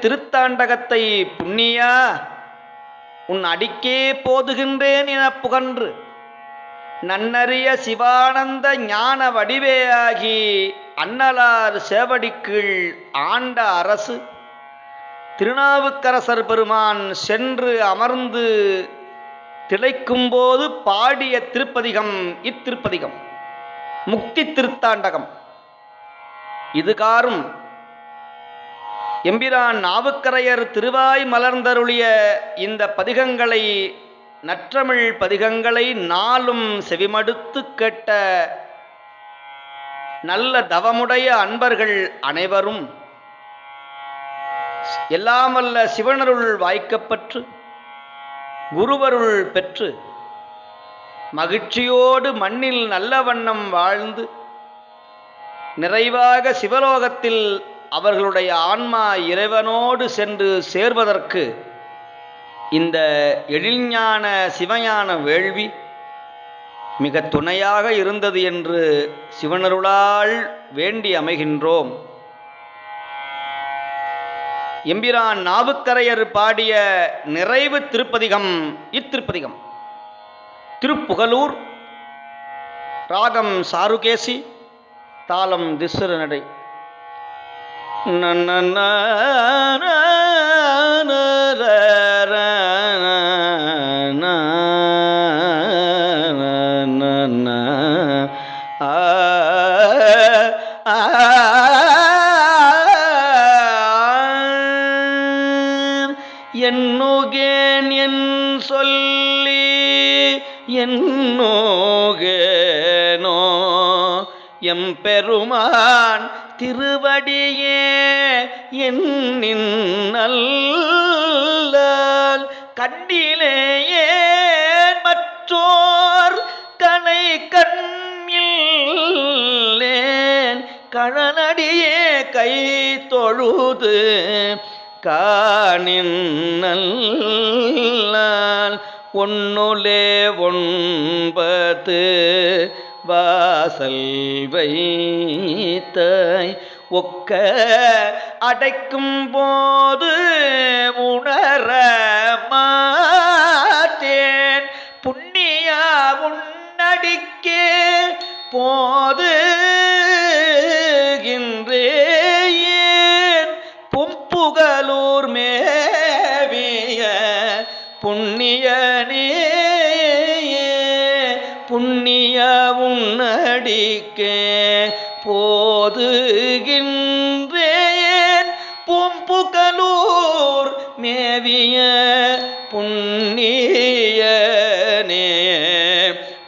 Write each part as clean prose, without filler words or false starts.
திருத்தாண்டகத்தை புண்ணியா உன் அடிக்கே போதுகின்றேன் என புகன்று நன்னறிய சிவானந்த ஞான வடிவேயாகி அன்னலார் சேவடிக்கீழ் ஆண்ட அரசு திருநாவுக்கரசர் பெருமான் சென்று அமர்ந்து திளைக்கும்போது பாடிய திருப்பதிகம் இத்திருப்பதிகம் முக்தி திருத்தாண்டகம். இதுகாரும் எம்பிரான் நாவுக்கரையர் திருவாய் மலர்ந்தருளிய இந்த பதிகங்களை நற்றமிழ் பதிகங்களை நாளும் செவிமடுத்து கேட்ட நல்ல தவமுடைய அன்பர்கள் அனைவரும் எல்லாமல்ல சிவனருள் வாய்க்கப்பற்று குருவருள் பெற்று மகிழ்ச்சியோடு மண்ணில் நல்ல வண்ணம் வாழ்ந்து நிறைவாக சிவலோகத்தில் அவர்களுடைய ஆன்மா இறைவனோடு சென்று சேர்வதற்கு இந்த எழில்ஞான சிவஞான வேள்வி மிக துணையாக இருந்தது என்று சிவனருளால் வேண்டி அமைகின்றோம். எம்பிரான் நாவுக்கரையர் பாடிய நிறைவு திருப்பதிகம் இத்திருப்பதிகம். திருப்புகலூர், ராகம் சாருகேசி, தாளம் திஸ்ர நடை. என்னுகேன் என் சொல்லி என்னோகேனோ எம்பெருமான் திருவடியே என்னின்னல்லால் கண்டிலேயே மற்றோர் கனை கண்ணில்லேன் கழனடியே கை தொழுது காணின்னல்லால் ஒன்னுலே ஒன்பது வாசல் வைத்தாய் ஒக்க அடைக்கும் போது உணர மாட்டேன் புண்ணியா உன்னடிக்கே போதுகின்றேன் பும்புகலூர் மேவிய புண்ணியனே புண்ணிய உன்னடிக்கே போதுகின்றேன் பூம்புகலூர் மேவிய புண்ணியனே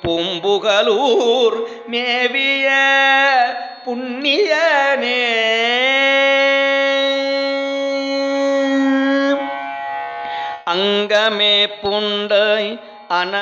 பூம்புகலூர் மேவிய புண்ணியனே. அங்கமே புண்டை அன